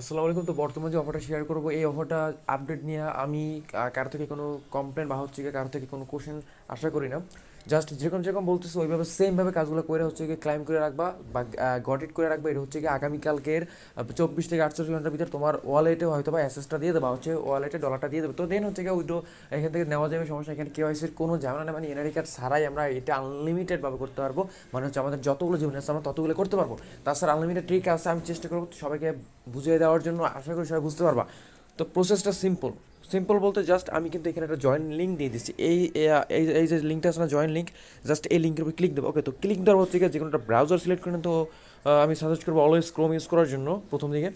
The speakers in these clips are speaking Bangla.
আসসালামু আলাইকুম। তো বর্তমানে যে অফারটা শেয়ার করবো এই অফারটা আপডেট নিয়ে আমি কারো থেকে কোনো কমপ্লেন বা হচ্ছে গিয়ে কারো থেকে কোনো কোশ্চেন আশা করি না। জাস্ট যেরকম যেরকম বলতেছে ওইভাবে সেমভাবে কাজগুলো করে হচ্ছে গিয়ে ক্লাইম করে রাখবা বা গট ইট করে রাখবা। এটা হচ্ছে গিয়ে আগামীকালকের 24 থেকে 48 ঘন্টার ভিতরে তোমার ওয়ালেটে হয়তো বা অ্যাসেসটা দিয়ে দেবা, হচ্ছে ওয়ালেটে ডলারটা দিয়ে দেবে। তো দেন হচ্ছে গিয়ে ওইটো এখান থেকে নেওয়া যাবে, সমস্যা। এখানে কেওয়াইসির কোনো ঝামেলা নেই, মানে এনআইডি কার্ড ছাড়াই আমরা এটা আনলিমিটেডভাবে করতে পারবো। মানে হচ্ছে আমাদের যতগুলো জীবন আছে আমরা ততগুলো করতে পারবো। তাছাড়া আনলিমিটেড ট্রিক আছে, আমি চেষ্টা করবো সবাইকে বুঝিয়ে দেওয়ার জন্য, আশা করি সবাই বুঝতে পারবা। তো প্রসেসটা সিম্পল। সিম্পল বলতে জাস্ট আমি কিন্তু এখানে একটা জয়েন লিঙ্ক দিয়ে দিচ্ছি। এই যে লিঙ্কটা আছে না, জয়েন লিঙ্ক, জাস্ট এই লিঙ্কের উপর ক্লিক দেবো। ওকে, তো ক্লিক দেওয়ার হচ্ছে যে কোনো একটা ব্রাউজার সিলেক্ট করেন। তো আমি সাজেস্ট করবো অলওয়েজ ক্রোম ইউজ করার জন্য প্রথম দিকে।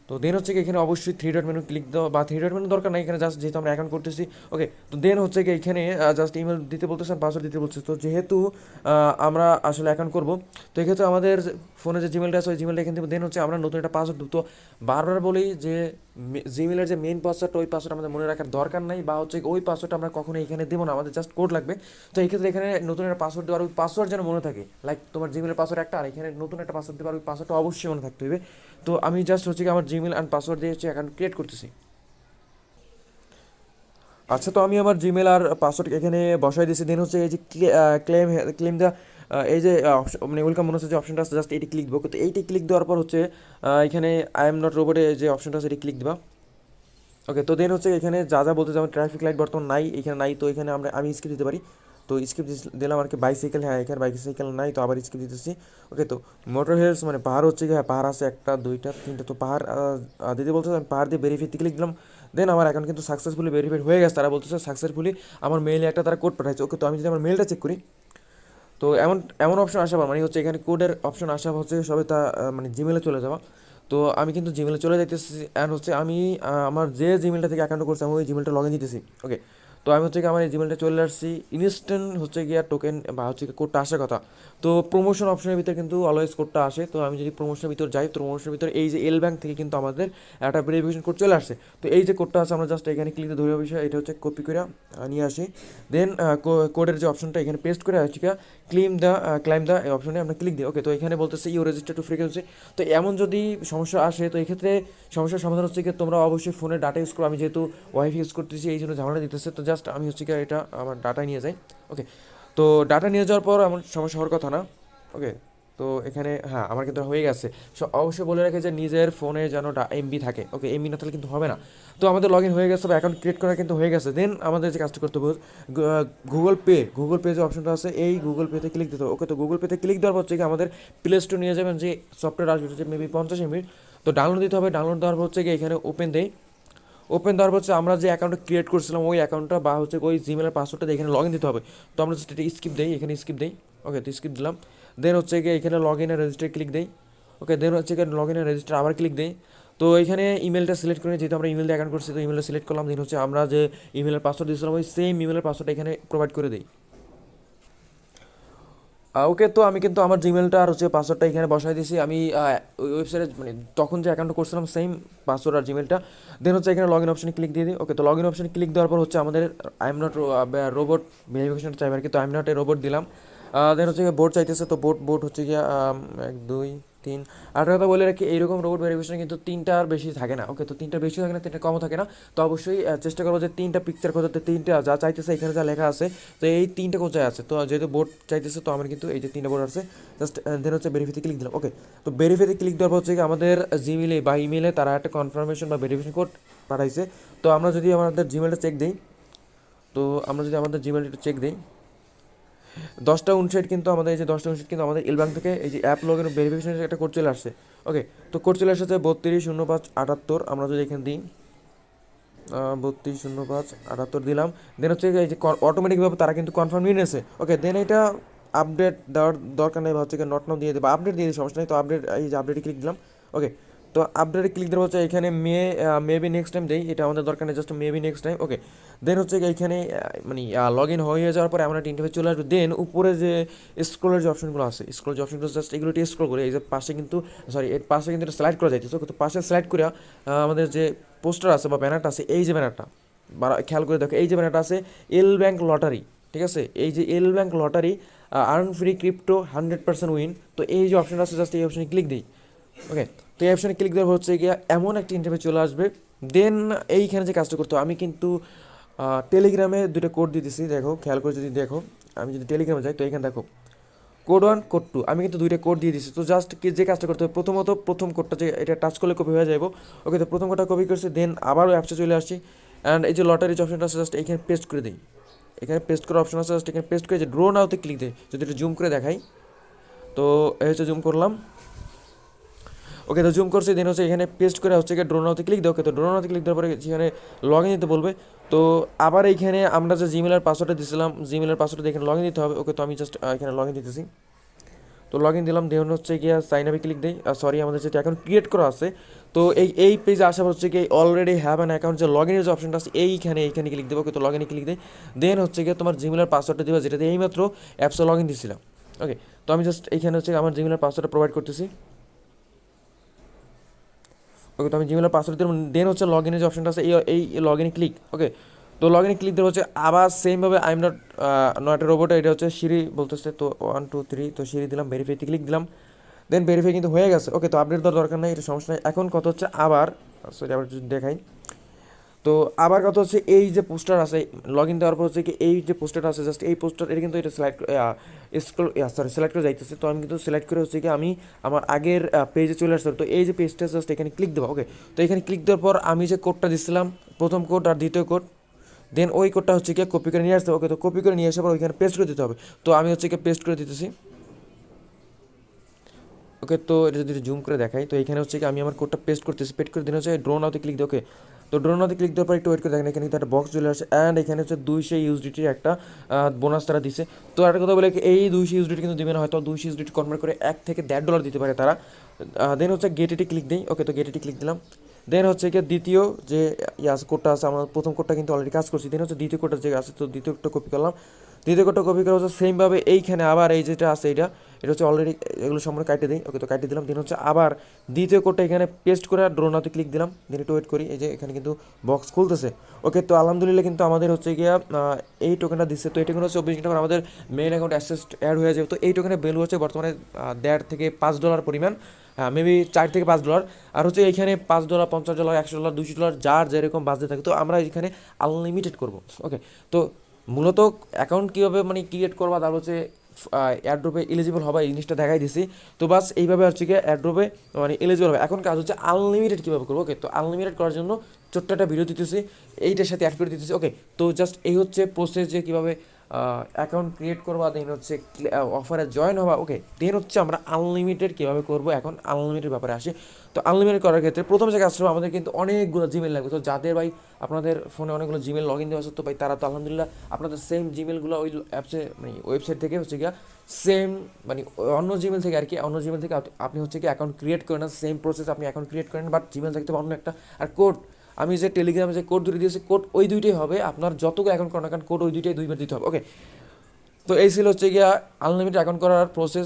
তো দেন হচ্ছে কি এখানে অবশ্যই থ্রি ডট মেনু ক্লিক দেওয়া, বা থ্রি ডট মেনু দরকার নাই এখানে, জাস্ট যেহেতু আমরা অ্যাকাউন্ট করতেছি। ওকে, তো দেন হচ্ছে কি এখানে জাস্ট ইমেল দিতে বলতেছেন, পাসওয়ার্ড দিতে বলছে। তো যেহেতু আমরা আসলে অ্যাকাউন্ট করবো, তো এক্ষেত্রে আমাদের ফোনে যে জিমেলটা আছে ওই জিমেলটা এখান থেকে দেন হচ্ছে আমরা নতুন একটা পাসওয়ার্ড দেবো। তো বারবার বলি যে জিমেলের যে মেন পাসওয়ার্ড ওই পাসওয়ার্ড আমাদের মনে রাখার দরকার নাই, বা হচ্ছে ওই পাসওয়ার্ডটা আমরা কখনো এখানে দেবো না, আমাদের জাস্ট কোড লাগবে। তো এই ক্ষেত্রে এখানে নতুন একটা পাসওয়ার্ড দেওয়ার, ওই পাসওয়ার্ড যেন মনে থাকে। লাইক তোমার জিমেলের পাসওয়ার্ড একটা, আর এখানে নতুন একটা পাসওয়ার্ড দেওয়ার, ওই পাসওয়ার্ডটা অবশ্যই মনে থাকতে হবে। তো আমি জাস্ট হচ্ছে কি আমার জিমেল অ্যান্ড পাসওয়ার্ড দিয়ে হচ্ছে অ্যাকাউন্ট ক্রিয়েট করতেছি। আচ্ছা, তো আমি আমার জিমেল আর পাসওয়ার্ড এখানে বসাই দিয়েছি। দেন হচ্ছে এই যে ক্লেম ক্লেম দেওয়া, এই যে মানে ওয়েলকাম মনে হচ্ছে যে অপশনটা আছে, জাস্ট এটি ক্লিক দেবো। তো এইটি ক্লিক দেওয়ার পর হচ্ছে এখানে আই এম নট রোবটে যে অপশনটা আছে এটি ক্লিক দেবা। ওকে, তো দেন হচ্ছে এখানে যা যা বলতে যেমন ট্রাফিক লাইট বর্তমান নাই, এখানে নাই, তো এখানে আমি স্কিপ দিতে পারি। তো স্কিপ দিলাম আর কি। বাইসাইকেল, হ্যাঁ এখানে বাইসাইকেল নাই, তো আবার স্কিপ দিতেছি। ওকে, তো মোটর হেলস মানে পাহাড় হচ্ছে কি, হ্যাঁ পাহাড় আছে একটা দুইটা তিনটা, তো পাহাড় দিতে বলতেছে, আমি পাহাড় দিয়ে ভেরিফাইতে ক্লিক দিলাম। দেন আমার অ্যাকাউন্ট কিন্তু সাকসেসফুলি ভেরিফাইড হয়ে গেছে। তারা বলতেছে সাকসেসফুলি আমার মেইলে একটা তারা কোড পাঠাইছে। ওকে, তো আমি যদি আমার মেলটা চেক করি, তো এমন এমন অপশন আসা মানে হচ্ছে এখানে কোডের অপশন আসা হচ্ছে সবে তা মানে জিমেলে চলে যাওয়া। তো আমি কিন্তু জিমেলে চলে যাইতেছি, অ্যান্ড হচ্ছে আমি আমার যে জিমেলটা থেকে অ্যাকাউন্ট করছি আমি ওই জিমেলটা লগ ইন দিতেছি। ওকে, তো আমি হচ্ছে কি আমার এই জিমেলটা চলে আসছি, ইনস্ট্যান্ট হচ্ছে গিয়া টোকেন বা হচ্ছে কোডটা আসার কথা। তো প্রমোশন অপশনের ভিতরে কিন্তু অলওয়েজ কোডটা আসে। তো আমি যদি প্রমোশনের ভিতর যাই, তো প্রমোশনের ভিতরে এই যে এল ব্যাংক থেকে কিন্তু আমাদের একটা ভেরিফিকেশন কোড চলে আসছে। তো এই যে কোডটা আছে আমরা জাস্ট এখানে ক্লিক দিয়ে ধরে বিষয় এটা হচ্ছে কপি করে নিয়ে আসি। দেন কোডের যে অপশনটা এখানে পেস্ট করে হচ্ছে ক্লাইম দা এই অপশনে আমরা ক্লিক দিই। ওকে, তো এখানে বলতেছে ইউ রেজিস্টার টু ফ্রিকোয়েন্সি। তো এমন যদি সমস্যা আসে, তো এক্ষেত্রে সমস্যার সমাধান হচ্ছে কি তোমরা অবশ্যই ফোনে ডাটা ইউজ করো। আমি যেহেতু ওয়াইফাই ইউজ করতেছি এই জন্য ঝামেলা দিতেছে, তো জাস্ট আমি হচ্ছে কি এটা আমার ডাটা নিয়ে যাই। ওকে, তো ডাটা নিয়ে যাওয়ার পর এমন সমস্যা হওয়ার কথা না। ওকে, তো এখানে হ্যাঁ আমার কিন্তু হয়ে গেছে। অবশ্যই বলে রাখে যে নিজের ফোনে যেন এমবি থাকে। ওকে, এমবি না থাকলে কিন্তু হবে না। তো আমাদের লগ ইন হয়ে গেছে বা অ্যাকাউন্ট ক্রিয়েট করা কিন্তু হয়ে গেছে। দেন আমাদের যে কাজটা করতে হবে, গুগল পে যে অপশনটা আছে এই গুগল পেতে ক্লিক দিতে হবে। ওকে, তো গুগল পেতে ক্লিক দেওয়ার পর হচ্ছে কি আমাদের প্লে স্টোর নিয়ে যাবেন, যে সফটওয়্যার আসবে হচ্ছে মেবি 50 MB। তো ডাউনলোড দিতে হবে। ডাউনলোড দেওয়ার পর হচ্ছে কি এখানে ওপেন দেই। ওপেন দেওয়ার পর হচ্ছে আমরা যে অ্যাকাউন্টটা ক্রিয়েট করছিলাম ওই অ্যাকাউন্টটা বা হচ্ছে ওই জিমেলের পাসওয়ার্ডটা এখানে লগ ইন দিতে হবে। তো আমরা জাস্ট এটা স্কিপ দিই, এখানে স্কিপ দিই। ওকে, তো স্কিপ দিলাম। দেন হচ্ছে গিয়ে এখানে লগ ইন রেজিস্টার ক্লিক দিই। ওকে, দেন হচ্ছে গিয়ে লগ ইন রেজিস্টার আবার ক্লিক দিই। তো এখানে ইমেলটা সিলেক্ট করে, যেহেতু আমরা ইমেল দিয়ে অ্যাকাউন্ট করছি তো ইমেলটা সিলেক্ট করলাম। দেন হচ্ছে আমরা যে ইমেলের পাসওয়ার্ড দিয়েছিলাম ওই সেম ইমেলের পাসওয়ার্ডটা এখানে প্রোভাইড করে দিই। ওকে, তো আমি কিন্তু আমার জিমেলটা আর হচ্ছে পাসওয়ার্ডটা এখানে বসাই দিয়েছি। আমি ওই ওয়েবসাইটে মানে তখন যে অ্যাকাউন্টটা করছিলাম সেম পাসওয়ার্ড আর জিমেলটা। দেন হচ্ছে এখানে লগ ইন অপশনে ক্লিক দিয়ে দিই। ওকে, তো লগ ইন অপশনে ক্লিক দেওয়ার পর হচ্ছে আমাদের I am not robot verification চাইবে আর কি। তো I am not a robot দিলাম। দেন হচ্ছে বোর্ড চাইতেছে, তো বোর্ড হচ্ছে গিয়ে 1 2 3। আর একটা কথা বলে রাখি, এইরকম রোবট ভেরিফিকেশন কিন্তু তিনটার বেশি থাকে না। ওকে, তো তিনটার বেশি থাকে না, তিনটা কমও থাকে না। তো অবশ্যই চেষ্টা করবো যে তিনটা পিকচার খোঁজাতে, তিনটা যা চাইতেছে এখানে যা লেখা আছে, তো এই তিনটা কোথায় আছে। তো যেহেতু বোর্ড চাইতেছে তো আমার কিন্তু এই যে তিনটা বোর্ড আছে। জাস্ট দেন হচ্ছে ভেরিফাইতে ক্লিক দিলাম। ওকে, তো ভেরিফাইতে ক্লিক দেওয়ার পর হচ্ছে কি আমাদের জিমেলে বা ইমেলে তারা একটা কনফার্মেশন বা ভেরিফিকেশন কোড পাঠাইছে। তো আমরা যদি আমাদের জিমেলটা চেক দিই, তো আমরা যদি আমাদের জিমেলটা চেক দিই, 10টা 59 কিন্তু আমাদের এই যে 10টা 59 কিন্তু আমাদের এলব্যাঙ্ক থেকে এই যে অ্যাপ লগ ইন ভেরিফিকেশনের একটা কোড চলে আসছে। ওকে, তো কোড চলে আসছে 320578। আমরা যদি এখানে দিই 320578 দিলাম। দেন হচ্ছে এই যে অটোমেটিকভাবে তারা কিন্তু কনফার্ম নিয়ে নিয়েছে। ওকে, দেন এটা আপডেট দেওয়ার দরকার নেই বা হচ্ছে নট নাও দিয়ে দেবো, আপডেট দিয়ে দিই, সমস্যা নেই। তো আপডেট, এই যে আপডেটে ক্লিক দিলাম। ওকে, তো আপডেটে ক্লিক দেওয়া হচ্ছে এখানে মেবি নেক্সট টাইম দেই, এটা আমাদের দরকার নেই, জাস্ট মেবি নেক্সট টাইম। ওকে, দেন হচ্ছে এইখানে মানে লগ ইন হয়ে যাওয়ার পরে আমরা ইন্টারফেস চলে আসবে। দেন উপরে যে স্ক্রলের যে অপশনগুলো আছে, স্ক্রল যে অপশনগুলো জাস্ট এগুলো স্ক্রল করে এই যে পাশে কিন্তু, সরি এর পাশে কিন্তু এটা স্লাইড করা যাইতেছে। তো পাশে স্লাইড করে আমাদের যে পোস্টার আছে বা ব্যানারটা আছে, এই যে ব্যানারটা খেয়াল করে দেখো, এই যে ব্যানারটা আছে এল ব্যাংক লটারি, ঠিক আছে, এই যে L bank lottery earn free crypto 100% win. তো এই যে অপশনটা আছে জাস্ট এই অপশনে ক্লিক দিই। ওকে, তো তো এই অপশানে ক্লিক দেওয়ার পর হচ্ছে গিয়ে এমন একটা ইন্টারফেস চলে আসবে। দেন এইখানে যে কাজটা করতে হবে, আমি কিন্তু টেলিগ্রামে দুটো কোড দিয়ে দিছি, দেখো খেয়াল করে যদি দেখো, আমি যদি টেলিগ্রামে যাই তো এখানে দেখো কোড 1 কোড 2, আমি কিন্তু দুইটা কোড দিয়ে দিছি। তো জাস্ট কি যে কাজটা করতে হবে, প্রথমত প্রথম কোডটা যে এটা টাচ করলে কপি হয়ে যাবো। ওকে, তো প্রথম কোডটা কপি করছি, দেন আবারও অ্যাপসে চলে আসছি, অ্যান্ড এই যে লটারি যে অপশনটা আছে জাস্ট এখানে পেস্ট করে দিই। এখানে পেস্ট করার অপশন আছে, জাস্ট এখানে পেস্ট করে যে ড্রো নাওতে ক্লিক দেয়, যদি এটা জুম করে দেখাই, তো এই হচ্ছে জুম করলাম। ওকে, তো জুম করছি, দেন হচ্ছে এখানে পেস্ট করে হচ্ছে ড্রো নাওতে ক্লিক দেয়। ওকে, তো ড্রো নাওতে ক্লিক দেওয়ার পরে সেখানে লগ ইন দিতে বলবে। তো আবার এইখানে আমরা যে জিমেলের পাসওয়ার্ডটা দিয়েছিলাম, জিমেলের পাসওয়ার্ডটা এখানে লগ ইন দিতে হবে। ওকে, তো আমি জাস্ট এখানে লগ ইন দিতেছি। তো লগ ইন দিলাম, দেন হচ্ছে গিয়ে সাইন আপে ক্লিক দিই। সরি, আমাদের যেটা এখন ক্রিয়েট করা আছে, তো এই পেজে আসার হচ্ছে কি অলরেডি হ্যাভ অ্যান অ্যাকাউন্ট যে লগ ইনের যে অপশনটা আছে এইখানে ক্লিক দেবো। ওকে, তো লগ ইনে ক্লিক দিই, দেন হচ্ছে গিয়ে তোমার জিমেলের পাসওয়ার্ডটা দেবো, যেটাতে এইমাত্র অ্যাপসে লগ ইন দিয়েছিলাম। ওকে, তো আমি জাস্ট এইখানে হচ্ছে আমার জিমেলের পাসওয়ার্ডটা প্রোভাইড করতেছি। ওকে, তো আমি জিমেলের পাসওয়ার্ড দিলাম, দেন হচ্ছে লগ ইনের যে অপশনটা আছে এই লগ ইনে ক্লিক। ওকে, তো লগ ইনে ক্লিক দেওয়া হচ্ছে আবার সেমভাবে I am not a robot, এটা হচ্ছে সিঁড়ি বলতেছে। তো 1 2 3, তো সিঁড়ি দিলাম, ভেরিফাইতে ক্লিক দিলাম, দেন ভেরিফাই কিন্তু হয়ে গেছে। ওকে, তো আপডেট দেওয়ার দরকার নেই, এটা সমস্যা নেই। এখন কত হচ্ছে আবার, সরি আবার যদি দেখাই, তো আবার কত হচ্ছে এই যে পোস্টার আছে লগ ইন দেওয়ার পর হচ্ছে কি এই যে পোস্টারটা আছে জাস্ট এই পোস্টার, এটা কিন্তু এটা সিলেক্ট করে যাইতেছে। তো আমি কিন্তু সিলেক্ট করে হচ্ছে কি আমি আমার আগের পেজে চলে আসতে, তো এই যে পেজটা জাস্ট এখানে ক্লিক দেবো। ওকে, তো এখানে ক্লিক দেওয়ার পর আমি যে কোডটা দিচ্ছিলাম, প্রথম কোড আর দ্বিতীয় কোড, দেন ওই কোডটা হচ্ছে কি কপি করে নিয়ে আসতে হবে। ওকে, তো কপি করে নিয়ে আসার পর ওইখানে পেস্ট করে দিতে হবে। তো আমি হচ্ছে কি পেস্ট করে দিতেছি। ওকে, তো এটা যদি জুম করে দেখাই, তো এখানে হচ্ছে কি আমি আমার কোডটা পেস্ট করতেছি, পেস্ট করে দিন হচ্ছে ড্রো নাওতে ক্লিক দিই। ওকে, তো ড্রো নাওতে ক্লিক দেওয়ার পর একটু ওয়েট করে দেখেন, এখানে কিন্তু একটা বক্স চলে আসে, অ্যান্ড এখানে হচ্ছে 200 ইউএসডিটির একটা বোনাস তারা দিছে। তো একটা কথা বলে এই 200 ইউএসডিটি কিন্তু দেবে না, হয়তো 200 ইউএসডিটি কনভার্ট করে $1 থেকে $1.5 দিতে পারে তারা। দেন হচ্ছে গেট এটি ক্লিক দিই। ওকে, তো গেট এটি ক্লিক দিলাম, দেন হচ্ছে কি দ্বিতীয় যে কোডটা আছে, আমার প্রথম কোডটা কিন্তু অলরেডি কাজ করছি, দেন হচ্ছে দ্বিতীয় কোডটা যে আছে, তো দ্বিতীয় কোডটা কপি করলাম। দ্বিতীয় কোডটা কপি করা হচ্ছে সেমভাবে এইখানে আবার এই যেটা আছে এটা হচ্ছে অলরেডি এগুলো সম্পূর্ণ কাটে দিই। ওকে, তো কাটে দিলাম, দেন হচ্ছে আবার দ্বিতীয় কোডটা এখানে পেস্ট করে ড্রোনাতে ক্লিক দিলাম, দেন একটু ওয়েট করি, এই যে এখানে কিন্তু বক্স খুলতেছে। ওকে, তো আলহামদুলিল্লাহ কিন্তু আমাদের হচ্ছে গিয়া এই টোকেনটা দিচ্ছে। তো এটা কিন্তু 24 ঘন্টা পর আমাদের মেইন অ্যাকাউন্ট অ্যাসেস অ্যাড হয়ে যাবে। তো এই টোকেনের ভ্যালু হচ্ছে বর্তমানে $1.5 থেকে $5 পরিমাণ, মেবি $4 থেকে $5। আর হচ্ছে এইখানে $5, $50, $100, $200 যার যেরকম বাজে থাকে, তো আমরা এখানে আনলিমিটেড করবো। ওকে, তো মূলত অ্যাকাউন্ট কীভাবে মানে ক্রিয়েট করবা, তারপর হচ্ছে এয়ারড্রপে এলিজিবল হবে এই জিনিসটা দেখাই দিছি। তো বাস এইভাবে হচ্ছে কি এয়ারড্রপে মানে এলিজিবল হবে। এখন কাজ হচ্ছে আনলিমিটেড কীভাবে করবো। ওকে, তো আনলিমিটেড করার জন্য ছোট্ট একটা ভিডিও দিতেছি, এইটার সাথে অ্যাড করে দিতেছি। ওকে, তো জাস্ট এই হচ্ছে প্রসেস যে কীভাবে অ্যাকাউন্ট ক্রিয়েট করবা, দেন হচ্ছে অফারে জয়েন হবা। ওকে, দেন হচ্ছে আমরা আনলিমিটেড কীভাবে করবো, এখন আনলিমিটেড ব্যাপারে আসি। তো আনলিমিটেড করার ক্ষেত্রে প্রথম যে কাজটা আমাদের কিন্তু অনেকগুলো জিমেল লাগবে। তো যাদের ভাই আপনাদের ফোনে অনেকগুলো জিমেল লগ ইন দেওয়া আছে, তো ভাই তারা তো আলহামদুলিল্লাহ আপনাদের সেম জিমেলগুলো ওই অ্যাপসে মানে ওয়েবসাইট থেকে হচ্ছে গিয়া সেম মানে অন্য জিমেল থেকে আর কি, অন্য জিমেল থেকে আপনি হচ্ছে কি অ্যাকাউন্ট ক্রিয়েট করেন, সেম প্রসেস আপনি অ্যাকাউন্ট ক্রিয়েট করেন, বাট জিমেল থাকতে অন্য একটা। আর কোড আমি যে টেলিগ্রামে যে কোড দুটো দিয়েছি, কোড ওই দুইটাই হবে, আপনার যতগুলো অ্যাকাউন্ট করেন, কারণ কোড ওই দুইটাই 2বার দিতে হবে। ওকে, তো এই ছিল হচ্ছে গিয়া আনলিমিটেড অ্যাকাউন্ট করার প্রসেস।